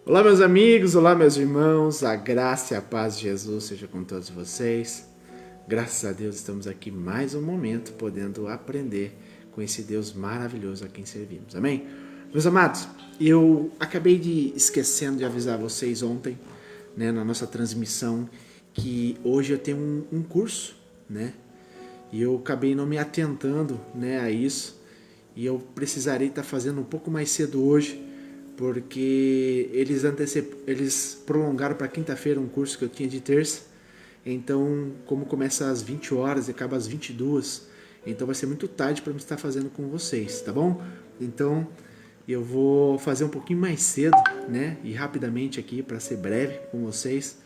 Olá, meus amigos, olá, meus irmãos, a graça e a paz de Jesus seja com todos vocês. Graças a Deus estamos aqui mais um momento podendo aprender com esse Deus maravilhoso a quem servimos. Amém? Meus amados, eu acabei esquecendo de avisar vocês ontem, na nossa transmissão, que hoje eu tenho um curso, E eu acabei não me atentando, a isso, e eu precisarei estar fazendo um pouco mais cedo hoje, porque eles prolongaram para quinta-feira um curso que eu tinha de terça. Então, como começa às 20 horas e acaba às 22, então vai ser muito tarde para me estar fazendo com vocês, tá bom? Então, eu vou fazer um pouquinho mais cedo, E rapidamente aqui para ser breve com vocês,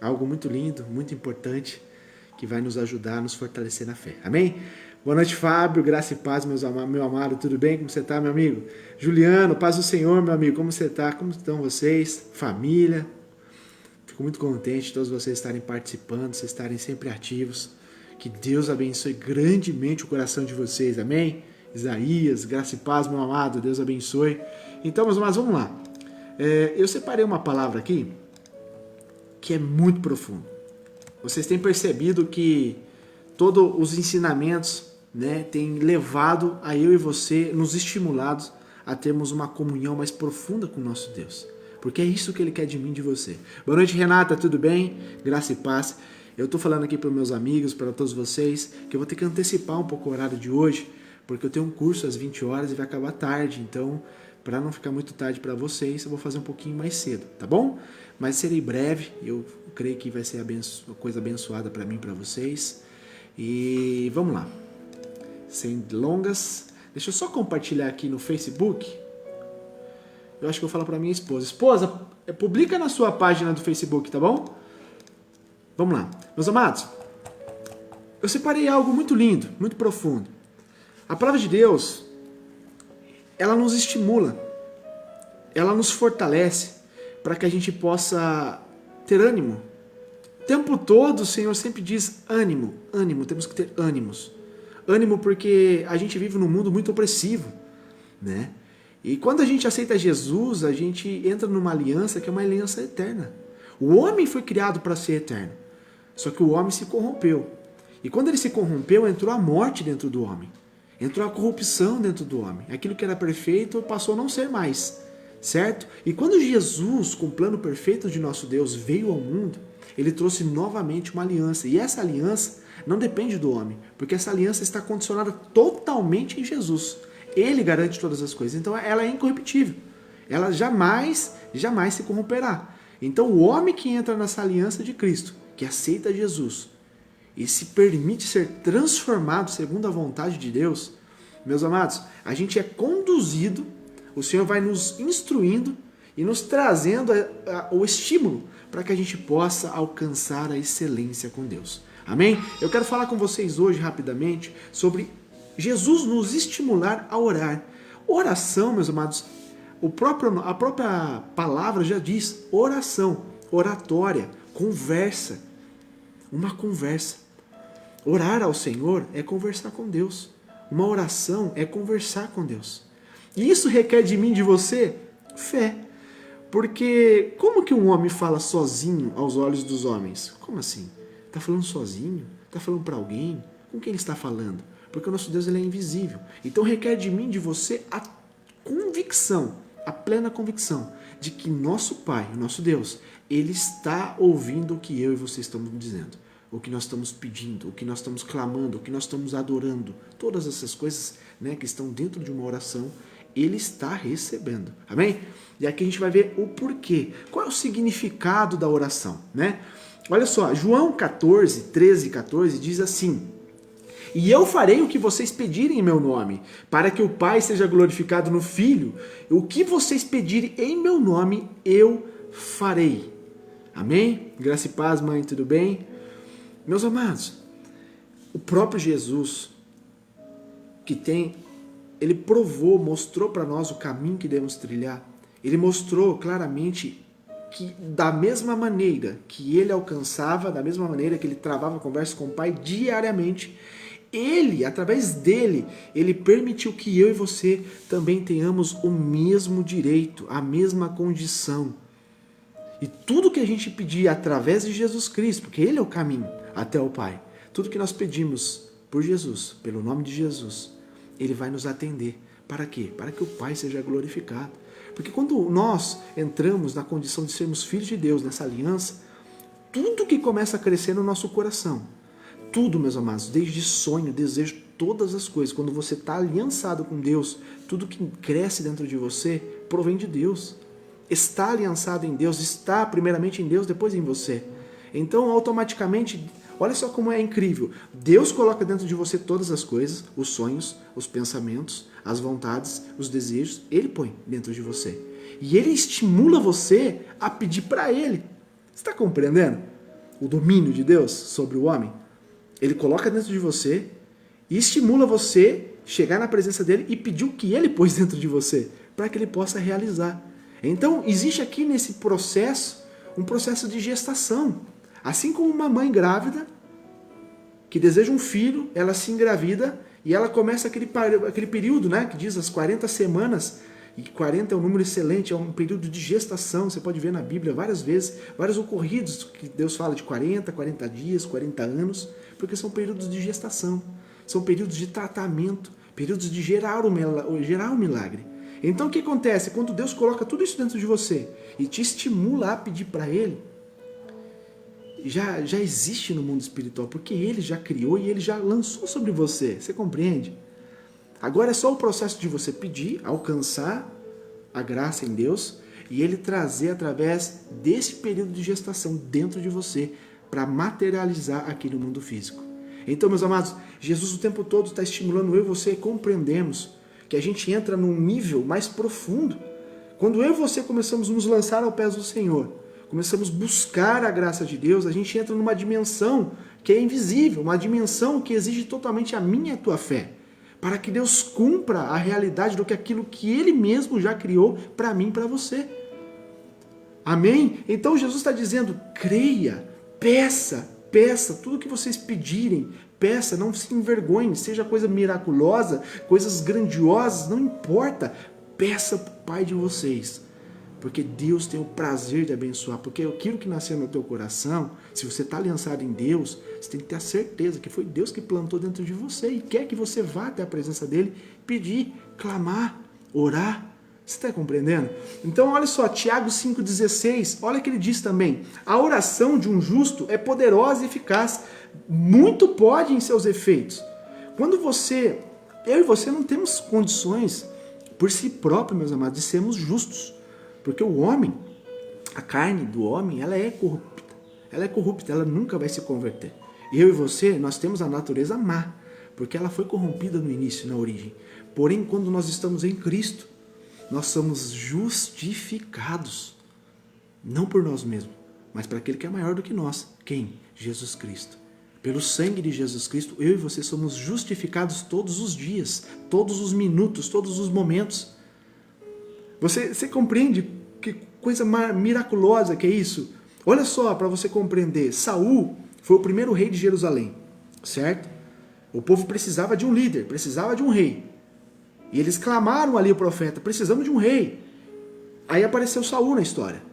algo muito lindo, muito importante, que vai nos ajudar a nos fortalecer na fé. Amém? Boa noite, Fábio, graça e paz, meu amado, tudo bem? Como você está, meu amigo? Juliano, paz do Senhor, meu amigo, como você está? Como estão vocês? Família? Fico muito contente de todos vocês estarem participando, vocês estarem sempre ativos. Que Deus abençoe grandemente o coração de vocês, amém? Isaías, graça e paz, meu amado, Deus abençoe. Então, meus amados, vamos lá. Eu separei uma palavra aqui que é muito profunda. Vocês têm percebido que todos os ensinamentos tem levado a eu e você, nos estimulados a termos uma comunhão mais profunda com o nosso Deus. Porque é isso que Ele quer de mim e de você. Boa noite, Renata, tudo bem? Graça e paz. Eu estou falando aqui para os meus amigos, para todos vocês, que eu vou ter que antecipar um pouco o horário de hoje, porque eu tenho um curso às 20 horas e vai acabar tarde. Então, para não ficar muito tarde para vocês, eu vou fazer um pouquinho mais cedo, tá bom? Mas serei breve, eu creio que vai ser uma coisa abençoada para mim e para vocês. E vamos lá. Sem delongas, deixa eu só compartilhar aqui no Facebook. Eu acho que eu vou falar para minha esposa. Esposa, publica na sua página do Facebook, tá bom? Vamos lá. Meus amados, eu separei algo muito lindo, muito profundo. A palavra de Deus, ela nos estimula, ela nos fortalece para que a gente possa ter ânimo. O tempo todo o Senhor sempre diz ânimo, ânimo, temos que ter ânimos. Ânimo porque a gente vive num mundo muito opressivo, E quando a gente aceita Jesus, a gente entra numa aliança que é uma aliança eterna. O homem foi criado para ser eterno, só que o homem se corrompeu. E quando ele se corrompeu, entrou a morte dentro do homem. Entrou a corrupção dentro do homem. Aquilo que era perfeito passou a não ser mais, certo? E quando Jesus, com o plano perfeito de nosso Deus, veio ao mundo, ele trouxe novamente uma aliança. E essa aliança não depende do homem, porque essa aliança está condicionada totalmente em Jesus. Ele garante todas as coisas, então ela é incorruptível. Ela jamais se corromperá. Então o homem que entra nessa aliança de Cristo, que aceita Jesus e se permite ser transformado segundo a vontade de Deus, meus amados, a gente é conduzido, o Senhor vai nos instruindo e nos trazendo o estímulo para que a gente possa alcançar a excelência com Deus. Amém? Eu quero falar com vocês hoje rapidamente sobre Jesus nos estimular a orar. Oração, meus amados, a própria palavra já diz oração, oratória, conversa. Uma conversa. Orar ao Senhor é conversar com Deus. Uma oração é conversar com Deus. E isso requer de mim e de você fé. Porque como que um homem fala sozinho aos olhos dos homens? Como assim? Está falando sozinho? Está falando para alguém? Com quem ele está falando? Porque o nosso Deus ele é invisível. Então requer de mim e de você a convicção, a plena convicção de que nosso Pai, o nosso Deus, ele está ouvindo o que eu e você estamos dizendo, o que nós estamos pedindo, o que nós estamos clamando, o que nós estamos adorando. Todas essas coisas que estão dentro de uma oração, ele está recebendo. Amém? E aqui a gente vai ver o porquê. Qual é o significado da oração, Olha só, João 14, 13 e 14 diz assim: e eu farei o que vocês pedirem em meu nome, para que o Pai seja glorificado no Filho. O que vocês pedirem em meu nome, eu farei. Amém? Graça e paz, mãe, tudo bem? Meus amados, o próprio Jesus, ele provou, mostrou para nós o caminho que devemos trilhar. Ele mostrou claramente que da mesma maneira que ele alcançava, da mesma maneira que ele travava conversa com o Pai diariamente, ele, através dele, ele permitiu que eu e você também tenhamos o mesmo direito, a mesma condição. E tudo que a gente pedir através de Jesus Cristo, porque Ele é o caminho até o Pai, tudo que nós pedimos por Jesus, pelo nome de Jesus, Ele vai nos atender. Para quê? Para que o Pai seja glorificado. Porque quando nós entramos na condição de sermos filhos de Deus, nessa aliança, tudo que começa a crescer no nosso coração, tudo, meus amados, desde sonho, desejo, todas as coisas, quando você está aliançado com Deus, tudo que cresce dentro de você provém de Deus. Está aliançado em Deus, está primeiramente em Deus, depois em você. Então, automaticamente, olha só como é incrível. Deus coloca dentro de você todas as coisas, os sonhos, os pensamentos, as vontades, os desejos, Ele põe dentro de você. E Ele estimula você a pedir para Ele. Você está compreendendo o domínio de Deus sobre o homem? Ele coloca dentro de você e estimula você a chegar na presença dele e pedir o que ele pôs dentro de você, para que ele possa realizar. Então, existe aqui nesse processo, um processo de gestação. Assim como uma mãe grávida, que deseja um filho, ela se engravida e ela começa aquele período, né, que diz as 40 semanas, e 40 é um número excelente, é um período de gestação, você pode ver na Bíblia várias vezes, vários ocorridos que Deus fala de 40 dias, 40 anos, porque são períodos de gestação, são períodos de tratamento, períodos de gerar um milagre. Então o que acontece? Quando Deus coloca tudo isso dentro de você e te estimula a pedir para Ele, já existe no mundo espiritual, porque Ele já criou e Ele já lançou sobre você, você compreende? Agora é só o processo de você pedir, alcançar a graça em Deus e Ele trazer através desse período de gestação dentro de você para materializar aqui no mundo físico. Então, meus amados, Jesus o tempo todo está estimulando eu e você a compreendermos que a gente entra num nível mais profundo. Quando eu e você começamos a nos lançar ao pés do Senhor, começamos a buscar a graça de Deus, a gente entra numa dimensão que é invisível, uma dimensão que exige totalmente a minha e a tua fé, para que Deus cumpra a realidade do que aquilo que Ele mesmo já criou para mim e para você. Amém? Então Jesus está dizendo, creia, peça, tudo que vocês pedirem, peça, não se envergonhe, seja coisa miraculosa, coisas grandiosas, não importa, peça para o Pai de vocês, porque Deus tem o prazer de abençoar, porque aquilo que nasceu no teu coração, se você está aliançado em Deus, você tem que ter a certeza que foi Deus que plantou dentro de você e quer que você vá até a presença dele, pedir, clamar, orar. Você está compreendendo? Então olha só, Tiago 5,16, olha o que ele diz também, a oração de um justo é poderosa e eficaz, muito pode em seus efeitos. Quando eu e você não temos condições por si próprio, meus amados, de sermos justos, porque o homem, a carne do homem, ela é corrupta, ela nunca vai se converter. Eu e você, nós temos a natureza má, porque ela foi corrompida no início, na origem. Porém, quando nós estamos em Cristo, nós somos justificados, não por nós mesmos, mas para aquele que é maior do que nós. Quem? Jesus Cristo. Pelo sangue de Jesus Cristo, eu e você somos justificados todos os dias, todos os minutos, todos os momentos. Você compreende que coisa miraculosa que é isso? Olha só, para você compreender, Saul foi o primeiro rei de Jerusalém, certo? O povo precisava de um líder, precisava de um rei. E eles clamaram ali o profeta, precisamos de um rei. Aí apareceu Saul na história.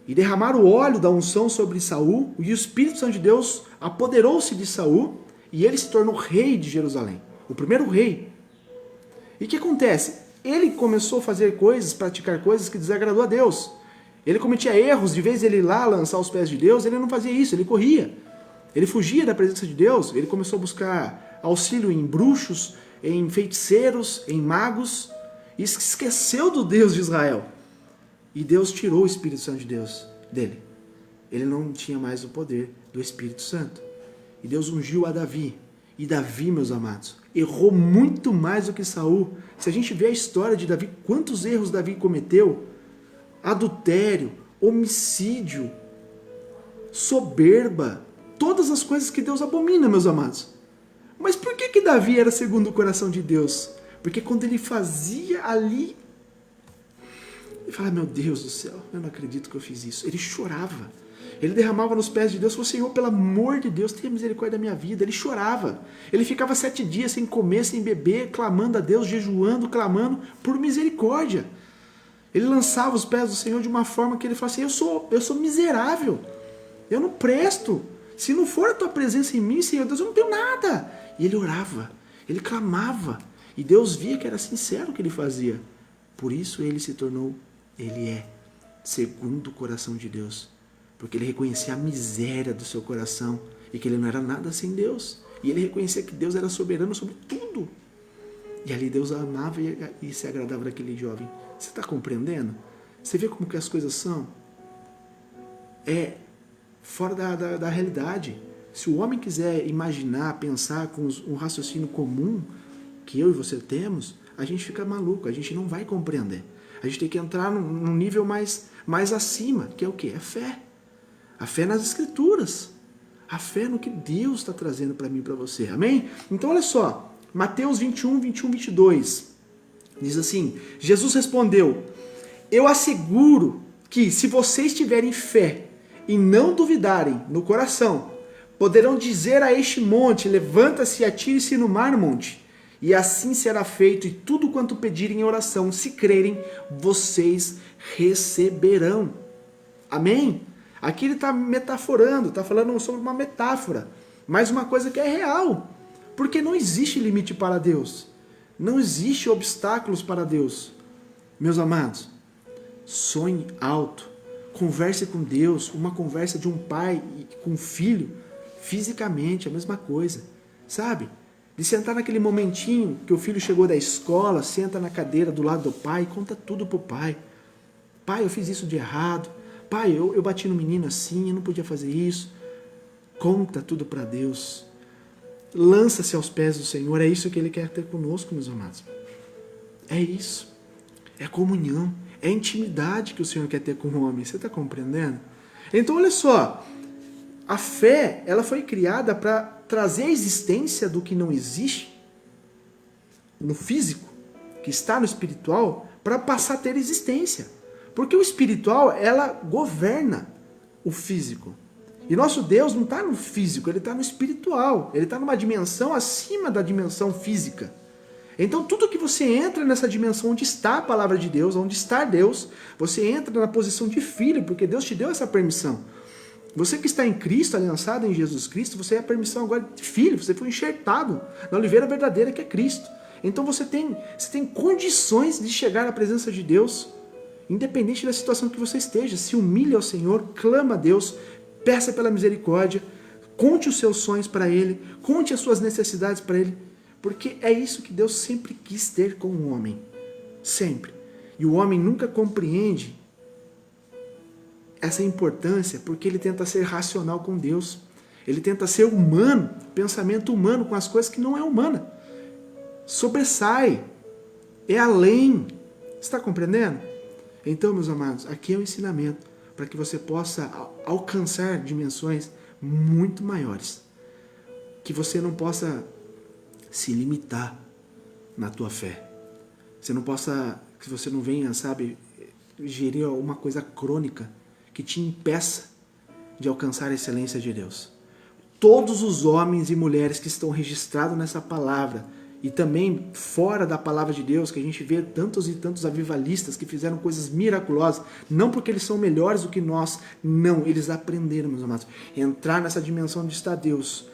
E derramaram o óleo da unção sobre Saul, e o Espírito Santo de Deus apoderou-se de Saul, e ele se tornou rei de Jerusalém, o primeiro rei. E o que acontece? Ele começou a fazer coisas, praticar coisas que desagradou a Deus. Ele cometia erros, de vez de ele ir lá lançar os pés de Deus, ele não fazia isso, ele corria. Ele fugia da presença de Deus, ele começou a buscar auxílio em bruxos, em feiticeiros, em magos, e esqueceu do Deus de Israel. E Deus tirou o Espírito Santo de Deus dele. Ele não tinha mais o poder do Espírito Santo. E Deus ungiu a Davi. E Davi, meus amados, errou muito mais do que Saul. Se a gente vê a história de Davi, quantos erros Davi cometeu? Adultério, homicídio, soberba, todas as coisas que Deus abomina, meus amados. Mas por que Davi era segundo o coração de Deus? Porque quando ele fazia ali, ele falava, meu Deus do céu, eu não acredito que eu fiz isso. Ele chorava. Ele derramava nos pés de Deus, falou, Senhor, pelo amor de Deus, tenha misericórdia da minha vida. Ele chorava. Ele ficava 7 dias sem comer, sem beber, clamando a Deus, jejuando, clamando por misericórdia. Ele lançava os pés do Senhor de uma forma que ele falava assim, eu sou miserável, eu não presto. Se não for a tua presença em mim, Senhor Deus, eu não tenho nada. E ele orava, ele clamava. E Deus via que era sincero o que ele fazia. Por isso ele se tornou, ele é, segundo o coração de Deus. Porque ele reconhecia a miséria do seu coração e que ele não era nada sem Deus. E ele reconhecia que Deus era soberano sobre tudo. E ali Deus amava e se agradava daquele jovem. Você está compreendendo? Você vê como que as coisas são? É fora da realidade. Se o homem quiser imaginar, pensar com um raciocínio comum que eu e você temos, a gente fica maluco, a gente não vai compreender. A gente tem que entrar num nível mais acima, que é o quê? É fé. A fé nas Escrituras. A fé no que Deus está trazendo para mim e para você. Amém? Então olha só, Mateus 21, 22. Diz assim, Jesus respondeu, eu asseguro que se vocês tiverem fé e não duvidarem no coração, poderão dizer a este monte, levanta-se e atire-se no mar, monte, e assim será feito, e tudo quanto pedirem em oração, se crerem, vocês receberão. Amém? Aqui ele está metaforando, está falando sobre uma metáfora, mas uma coisa que é real, porque não existe limite para Deus, não existe obstáculos para Deus. Meus amados, sonhe alto, converse com Deus, uma conversa de um pai com um filho, fisicamente, a mesma coisa, sabe? De sentar naquele momentinho que o filho chegou da escola, senta na cadeira do lado do pai, conta tudo pro pai. Pai, eu fiz isso de errado. Pai, eu bati no menino assim, eu não podia fazer isso. Conta tudo para Deus. Lança-se aos pés do Senhor. É isso que Ele quer ter conosco, meus amados. É isso. É comunhão. É intimidade que o Senhor quer ter com o homem. Você está compreendendo? Então, olha só. A fé, ela foi criada para trazer a existência do que não existe no físico, que está no espiritual, para passar a ter existência. Porque o espiritual, ela governa o físico. E nosso Deus não está no físico, Ele está no espiritual. Ele está numa dimensão acima da dimensão física. Então tudo que você entra nessa dimensão onde está a palavra de Deus, onde está Deus, você entra na posição de filho, porque Deus te deu essa permissão. Você que está em Cristo, aliançado em Jesus Cristo, você é a permissão agora de filho, você foi enxertado na oliveira verdadeira que é Cristo. Então você tem condições de chegar à presença de Deus, independente da situação que você esteja. Se humilhe ao Senhor, clama a Deus, peça pela misericórdia, conte os seus sonhos para Ele, conte as suas necessidades para Ele, porque é isso que Deus sempre quis ter com o homem, sempre. E o homem nunca compreende essa importância porque ele tenta ser racional com Deus, ele tenta ser humano, pensamento humano com as coisas que não é humana, sobressai, é além. Está compreendendo? Então, meus amados, aqui é o ensinamento para que você possa alcançar dimensões muito maiores. Que você não possa se limitar na tua fé. Que você não venha, sabe, gerir uma coisa crônica que te impeça de alcançar a excelência de Deus. Todos os homens e mulheres que estão registrados nessa palavra, e também fora da palavra de Deus, que a gente vê tantos e tantos avivalistas que fizeram coisas miraculosas, não porque eles são melhores do que nós, não, eles aprenderam, meus amados, entrar nessa dimensão onde está Deus,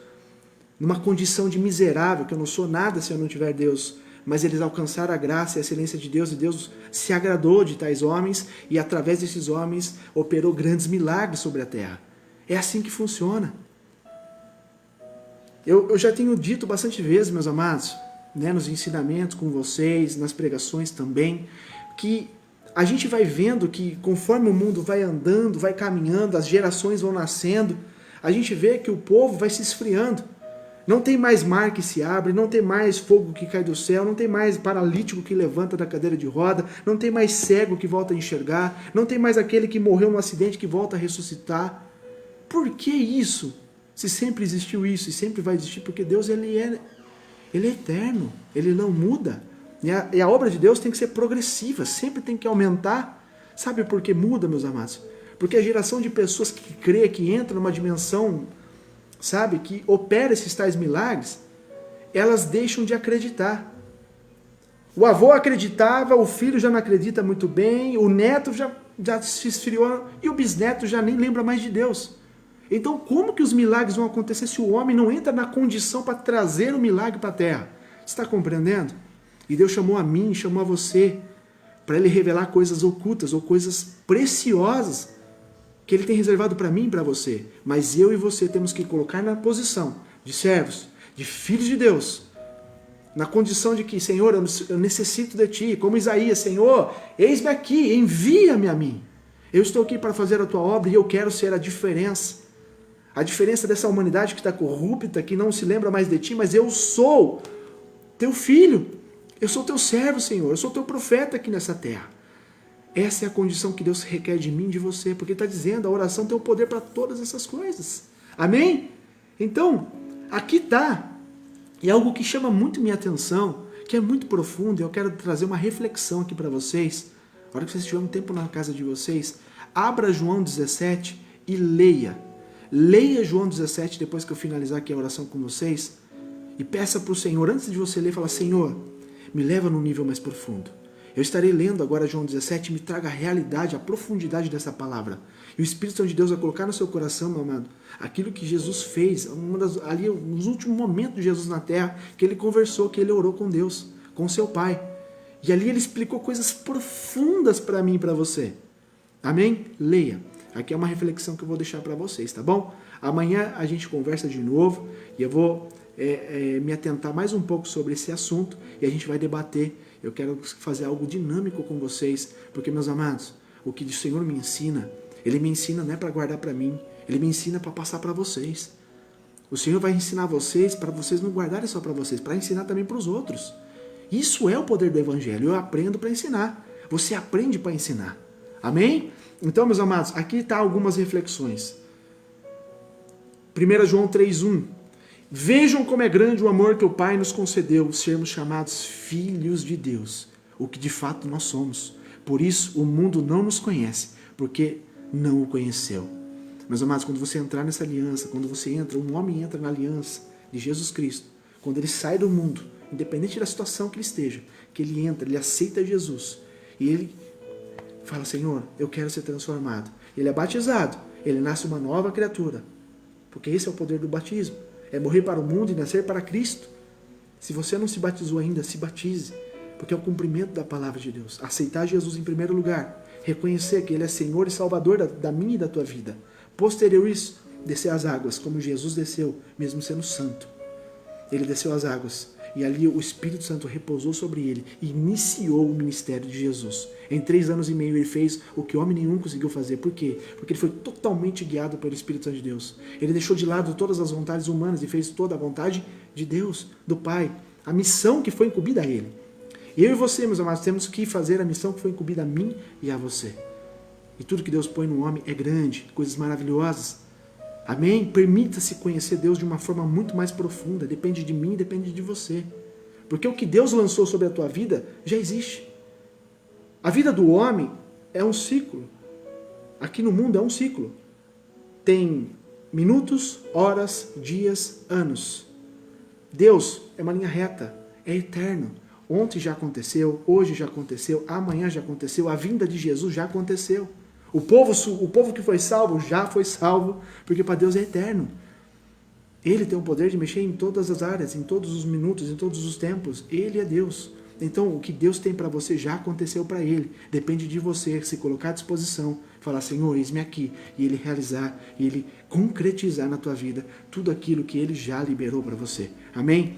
numa condição de miserável, que eu não sou nada se eu não tiver Deus, mas eles alcançaram a graça e a excelência de Deus, e Deus se agradou de tais homens, e através desses homens operou grandes milagres sobre a terra. É assim que funciona. Eu já tenho dito bastante vezes, meus amados, né, nos ensinamentos com vocês, nas pregações também, que a gente vai vendo que conforme o mundo vai andando, vai caminhando, as gerações vão nascendo, a gente vê que o povo vai se esfriando. Não tem mais mar que se abre, não tem mais fogo que cai do céu, não tem mais paralítico que levanta da cadeira de roda, não tem mais cego que volta a enxergar, não tem mais aquele que morreu num acidente que volta a ressuscitar. Por que isso? Se sempre existiu isso e sempre vai existir, porque Deus ele é eterno, Ele não muda. E a obra de Deus tem que ser progressiva, sempre tem que aumentar. Sabe por que muda, meus amados? Porque a geração de pessoas que crê, que entra numa dimensão, sabe, que opera esses tais milagres, elas deixam de acreditar. O avô acreditava, o filho já não acredita muito bem, o neto já se esfriou e o bisneto já nem lembra mais de Deus. Então, como que os milagres vão acontecer se o homem não entra na condição para trazer o milagre para a terra? Você está compreendendo? E Deus chamou a mim, chamou a você, para Ele revelar coisas ocultas ou coisas preciosas que Ele tem reservado para mim e para você. Mas eu e você temos que colocar na posição de servos, de filhos de Deus, na condição de que, Senhor, eu necessito de Ti, como Isaías, Senhor, eis-me aqui, envia-me a mim. Eu estou aqui para fazer a Tua obra e eu quero ser a diferença dessa humanidade que está corrupta, que não se lembra mais de Ti, mas eu sou Teu filho, eu sou Teu servo, Senhor, eu sou Teu profeta aqui nessa terra. Essa é a condição que Deus requer de mim e de você, porque Ele está dizendo, a oração tem o poder para todas essas coisas. Amém? Então, aqui está, e algo que chama muito minha atenção, que é muito profundo, e eu quero trazer uma reflexão aqui para vocês. Na hora que vocês tiverem um tempo na casa de vocês, abra João 17 e leia. Leia João 17, depois que eu finalizar aqui a oração com vocês, e peça para o Senhor, antes de você ler, fala, Senhor, me leva num nível mais profundo. Eu estarei lendo agora João 17, me traga a realidade, a profundidade dessa palavra. E o Espírito Santo de Deus vai colocar no seu coração, meu amado, aquilo que Jesus fez, ali nos últimos momentos de Jesus na terra, que Ele conversou, que Ele orou com Deus, com seu Pai. E ali Ele explicou coisas profundas para mim e para você. Amém? Leia. Aqui é uma reflexão que eu vou deixar para vocês, tá bom? Amanhã a gente conversa de novo e eu vou me atentar mais um pouco sobre esse assunto e a gente vai debater. Eu quero fazer algo dinâmico com vocês, porque, meus amados, o que o Senhor me ensina, Ele me ensina não é para guardar para mim, Ele me ensina para passar para vocês. O Senhor vai ensinar vocês para vocês não guardarem só para vocês, para ensinar também para os outros. Isso é o poder do Evangelho, eu aprendo para ensinar, você aprende para ensinar. Amém? Então, meus amados, aqui está algumas reflexões. 1 João 3,1. Vejam como é grande o amor que o Pai nos concedeu, sermos chamados filhos de Deus, o que de fato nós somos. Por isso o mundo não nos conhece, porque não o conheceu. Meus amados, quando você entrar nessa aliança, quando você entra, um homem entra na aliança de Jesus Cristo, quando ele sai do mundo, independente da situação que ele esteja, que ele entra, ele aceita Jesus, e ele fala, Senhor, eu quero ser transformado. Ele é batizado, ele nasce uma nova criatura, porque esse é o poder do batismo. É morrer para o mundo e nascer para Cristo. Se você não se batizou ainda, se batize, porque é o cumprimento da palavra de Deus. Aceitar Jesus em primeiro lugar, reconhecer que Ele é Senhor e Salvador da minha e da tua vida. Posterior isso, descer as águas, como Jesus desceu, mesmo sendo santo. Ele desceu as águas, e ali o Espírito Santo repousou sobre ele e iniciou o ministério de Jesus. Em 3 anos e meio ele fez o que homem nenhum conseguiu fazer. Por quê? Porque ele foi totalmente guiado pelo Espírito Santo de Deus. Ele deixou de lado todas as vontades humanas e fez toda a vontade de Deus, do Pai. A missão que foi incumbida a ele. Eu e você, meus amados, temos que fazer a missão que foi incumbida a mim e a você. E tudo que Deus põe no homem é grande, coisas maravilhosas. Amém? Permita-se conhecer Deus de uma forma muito mais profunda. Depende de mim, depende de você. Porque o que Deus lançou sobre a tua vida já existe. A vida do homem é um ciclo. Aqui no mundo é um ciclo. Tem minutos, horas, dias, anos. Deus é uma linha reta, é eterno. Ontem já aconteceu, hoje já aconteceu, amanhã já aconteceu, a vinda de Jesus já aconteceu. O povo que foi salvo já foi salvo, porque para Deus é eterno. Ele tem o poder de mexer em todas as áreas, em todos os minutos, em todos os tempos. Ele é Deus. Então, o que Deus tem para você já aconteceu para Ele. Depende de você se colocar à disposição, falar, Senhor, eis-me aqui, e Ele realizar, e Ele concretizar na tua vida tudo aquilo que Ele já liberou para você. Amém?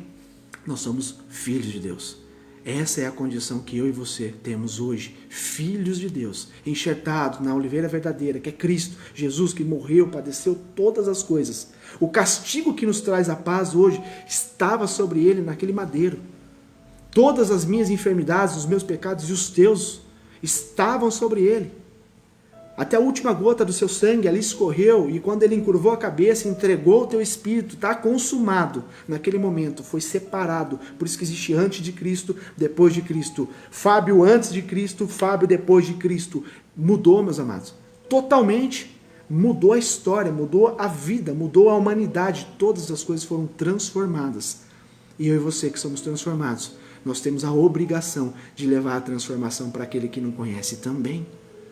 Nós somos filhos de Deus. Essa é a condição que eu e você temos hoje, filhos de Deus, enxertados na oliveira verdadeira, que é Cristo, Jesus que morreu, padeceu todas as coisas. O castigo que nos traz a paz hoje estava sobre Ele naquele madeiro. Todas as minhas enfermidades, os meus pecados e os teus estavam sobre Ele. Até a última gota do seu sangue ali escorreu, e quando Ele encurvou a cabeça, entregou o teu espírito, está consumado. Naquele momento foi separado, por isso que existe antes de Cristo, depois de Cristo. Fábio antes de Cristo, Fábio depois de Cristo. Mudou, meus amados, totalmente. Mudou a história, mudou a vida, mudou a humanidade. Todas as coisas foram transformadas. E eu e você que somos transformados, nós temos a obrigação de levar a transformação para aquele que não conhece também.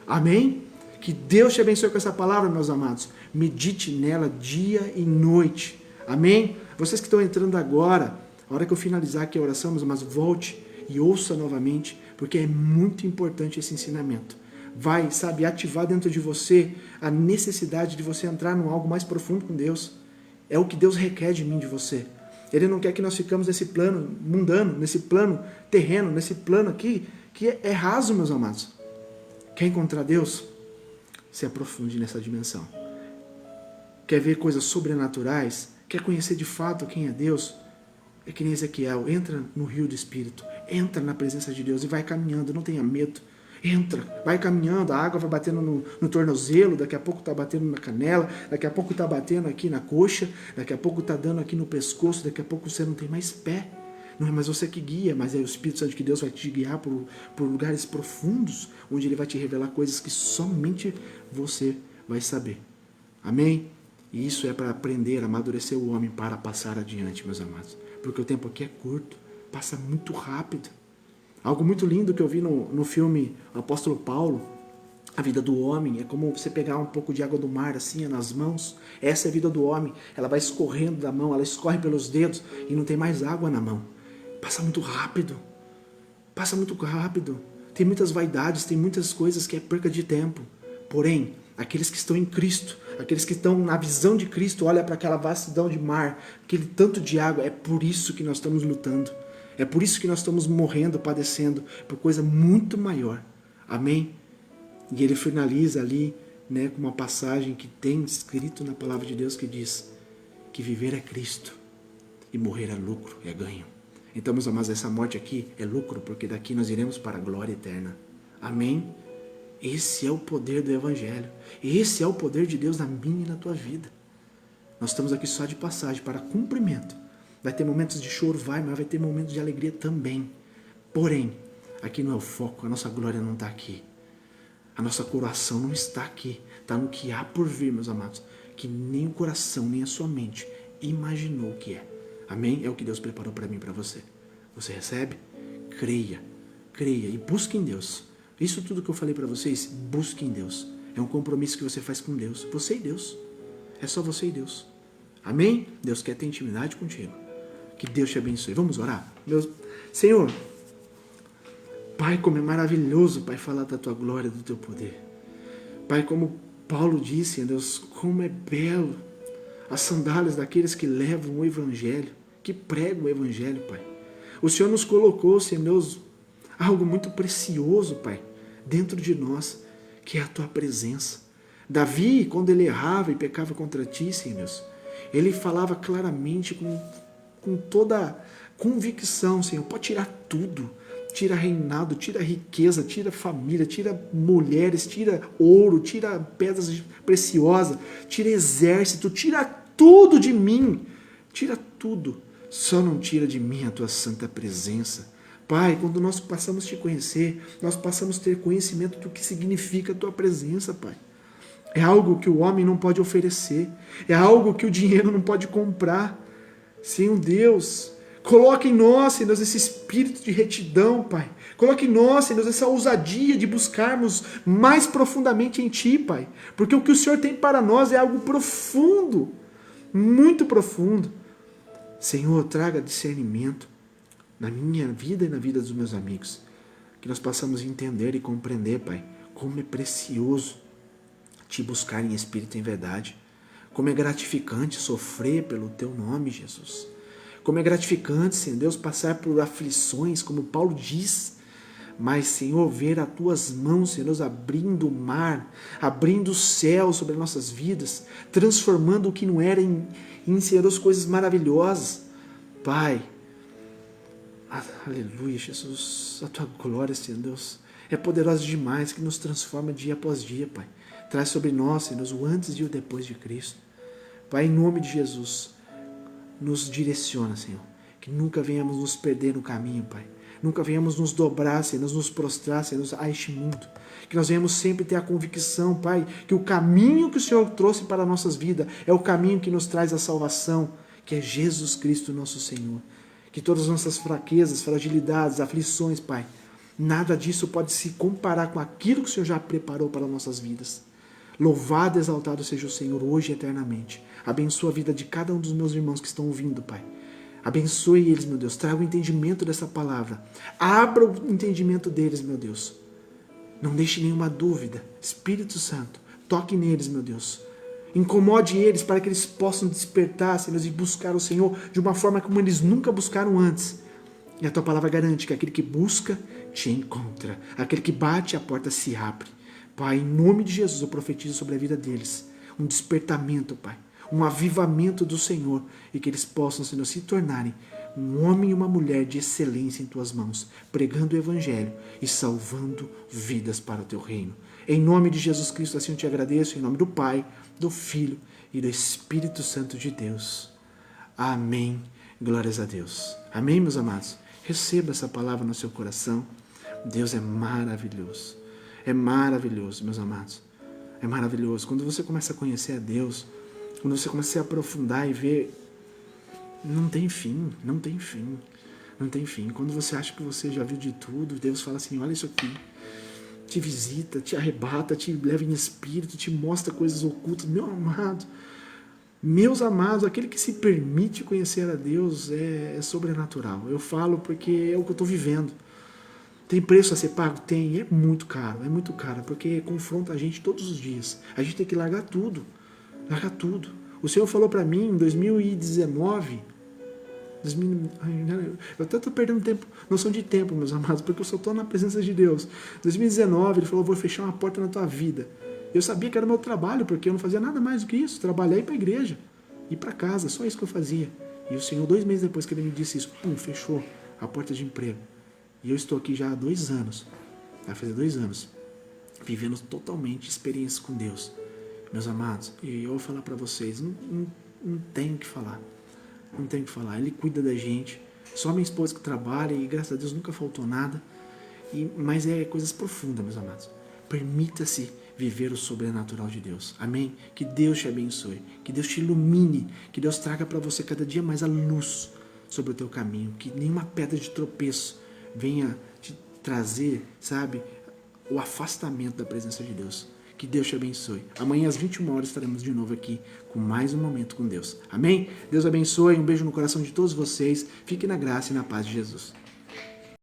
Amém? Que Deus te abençoe com essa palavra, meus amados. Medite nela dia e noite. Amém? Vocês que estão entrando agora, a hora que eu finalizar aqui a oração, meus amados, volte e ouça novamente, porque é muito importante esse ensinamento. Vai, sabe, ativar dentro de você a necessidade de você entrar num algo mais profundo com Deus. É o que Deus requer de mim, de você. Ele não quer que nós ficamos nesse plano mundano, nesse plano terreno, nesse plano aqui, que é raso, meus amados. Quer encontrar Deus? Se aprofunde nessa dimensão. Quer ver coisas sobrenaturais? Quer conhecer de fato quem é Deus? É que nem Ezequiel, entra no rio do Espírito, entra na presença de Deus e vai caminhando, não tenha medo. Entra, vai caminhando, a água vai batendo no tornozelo, daqui a pouco está batendo na canela, daqui a pouco está batendo aqui na coxa, daqui a pouco está dando aqui no pescoço, daqui a pouco você não tem mais pé. Não é mais você que guia, mas é o Espírito Santo de Deus vai te guiar por lugares profundos, onde Ele vai te revelar coisas que somente você vai saber. Amém? E isso é para aprender, amadurecer o homem para passar adiante, meus amados. Porque o tempo aqui é curto, passa muito rápido. Algo muito lindo que eu vi no filme Apóstolo Paulo, a vida do homem, é como você pegar um pouco de água do mar assim nas mãos. Essa é a vida do homem, ela vai escorrendo da mão, ela escorre pelos dedos e não tem mais água na mão. Passa muito rápido, passa muito rápido. Tem muitas vaidades, tem muitas coisas que é perca de tempo. Porém, aqueles que estão em Cristo, aqueles que estão na visão de Cristo, olha para aquela vastidão de mar, aquele tanto de água, é por isso que nós estamos lutando. É por isso que nós estamos morrendo, padecendo, por coisa muito maior. Amém? E ele finaliza ali, né, com uma passagem que tem escrito na palavra de Deus que diz que viver é Cristo e morrer é lucro, é ganho. Então, meus amados, essa morte aqui é lucro, porque daqui nós iremos para a glória eterna. Amém? Esse é o poder do Evangelho. Esse é o poder de Deus na minha e na tua vida. Nós estamos aqui só de passagem para cumprimento. Vai ter momentos de choro, mas vai ter momentos de alegria também. Porém, aqui não é o foco, a nossa glória não está aqui. A nossa coroação não está aqui. Está no que há por vir, meus amados. Que nem o coração, nem a sua mente imaginou o que é. Amém? É o que Deus preparou para mim e para você. Você recebe? Creia. Creia e busque em Deus. Isso tudo que eu falei para vocês, busque em Deus. É um compromisso que você faz com Deus. Você e Deus. É só você e Deus. Amém? Deus quer ter intimidade contigo. Que Deus te abençoe. Vamos orar? Senhor, Pai, como é maravilhoso, Pai, falar da tua glória, do teu poder. Pai, como Paulo disse, Deus, como é belo as sandálias daqueles que levam o Evangelho, que pregam o Evangelho, Pai. O Senhor nos colocou, Senhor Deus, algo muito precioso, Pai, dentro de nós, que é a tua presença. Davi, quando ele errava e pecava contra ti, Senhor Deus, ele falava claramente, com toda convicção, Senhor, pode tirar tudo. Tira reinado, tira riqueza, tira família, tira mulheres, tira ouro, tira pedras preciosas, tira exército, tira tudo de mim. Tira tudo. Só não tira de mim a tua santa presença. Pai, quando nós passamos a te conhecer, nós passamos a ter conhecimento do que significa a tua presença, Pai. É algo que o homem não pode oferecer. É algo que o dinheiro não pode comprar. Senhor Deus, coloque em nós, Senhor Deus, esse espírito de retidão, Pai. Coloque em nós, Senhor Deus, essa ousadia de buscarmos mais profundamente em Ti, Pai. Porque o que o Senhor tem para nós é algo profundo, muito profundo. Senhor, traga discernimento na minha vida e na vida dos meus amigos. Que nós possamos entender e compreender, Pai, como é precioso Te buscar em espírito e em verdade. Como é gratificante sofrer pelo Teu nome, Jesus. Como é gratificante, Senhor Deus, passar por aflições, como Paulo diz. Mas, Senhor, ver as Tuas mãos, Senhor Deus, abrindo o mar, abrindo o céu sobre as nossas vidas, transformando o que não era em Senhor Deus, coisas maravilhosas. Pai, aleluia, Jesus, a Tua glória, Senhor Deus, é poderosa demais, que nos transforma dia após dia, Pai. Traz sobre nós, Senhor Deus, o antes e o depois de Cristo. Pai, em nome de Jesus, nos direciona, Senhor. Que nunca venhamos nos perder no caminho, Pai. Nunca venhamos nos dobrar, Senhor, nos prostrar, Senhor, a este mundo. Que nós venhamos sempre ter a convicção, Pai, que o caminho que o Senhor trouxe para as nossas vidas é o caminho que nos traz a salvação, que é Jesus Cristo, nosso Senhor. que todas as nossas fraquezas, fragilidades, aflições, Pai, nada disso pode se comparar com aquilo que o Senhor já preparou para nossas vidas. Louvado e exaltado seja o Senhor hoje e eternamente. Abençoa a vida de cada um dos meus irmãos que estão ouvindo, Pai. Abençoe eles, meu Deus. Traga o entendimento dessa palavra. Abra o entendimento deles, meu Deus. Não deixe nenhuma dúvida. Espírito Santo, toque neles, meu Deus. Incomode eles para que eles possam despertar, Senhor, e buscar o Senhor de uma forma como eles nunca buscaram antes. E a tua palavra garante que aquele que busca, te encontra. Aquele que bate, a porta se abre. Pai, em nome de Jesus, eu profetizo sobre a vida deles um despertamento, Pai, um avivamento do Senhor, e que eles possam, Senhor, se tornarem um homem e uma mulher de excelência em tuas mãos, pregando o Evangelho e salvando vidas para o teu reino. Em nome de Jesus Cristo, assim eu te agradeço, em nome do Pai, do Filho e do Espírito Santo de Deus. Amém. Glórias a Deus. Amém, meus amados? Receba essa palavra no seu coração. Deus é maravilhoso. É maravilhoso, meus amados. É maravilhoso. Quando você começa a conhecer a Deus, quando você começa a se aprofundar e ver, não tem fim, não tem fim, não tem fim. Quando você acha que você já viu de tudo, Deus fala assim, olha isso aqui. Te visita, te arrebata, te leva em espírito, te mostra coisas ocultas. Meu amado, meus amados, aquele que se permite conhecer a Deus é sobrenatural. Eu falo porque é o que eu estou vivendo. Tem preço a ser pago? Tem. É muito caro, porque confronta a gente todos os dias. A gente tem que largar tudo. Largar tudo. O Senhor falou para mim em 2019, eu até estou perdendo tempo, noção de tempo, meus amados, porque eu só estou na presença de Deus. Em 2019, Ele falou, vou fechar uma porta na tua vida. Eu sabia que era o meu trabalho, porque eu não fazia nada mais do que isso, trabalhar e ir para a igreja, ir para casa, só isso que eu fazia. E o Senhor, 2 meses depois que Ele me disse isso, fechou a porta de emprego. E eu estou aqui já há 2 anos, vai fazer 2 anos, vivendo totalmente experiências com Deus. Meus amados, e eu vou falar para vocês, não tem o que falar, não tem o que falar. Ele cuida da gente, só minha esposa que trabalha e graças a Deus nunca faltou nada, mas é coisas profundas, meus amados. Permita-se viver o sobrenatural de Deus, amém? Que Deus te abençoe, que Deus te ilumine, que Deus traga para você cada dia mais a luz sobre o teu caminho, que nenhuma pedra de tropeço venha te trazer, sabe, o afastamento da presença de Deus. Que Deus te abençoe. Amanhã às 21 horas estaremos de novo aqui com mais um momento com Deus. Amém? Deus abençoe, um beijo no coração de todos vocês. Fique na graça e na paz de Jesus.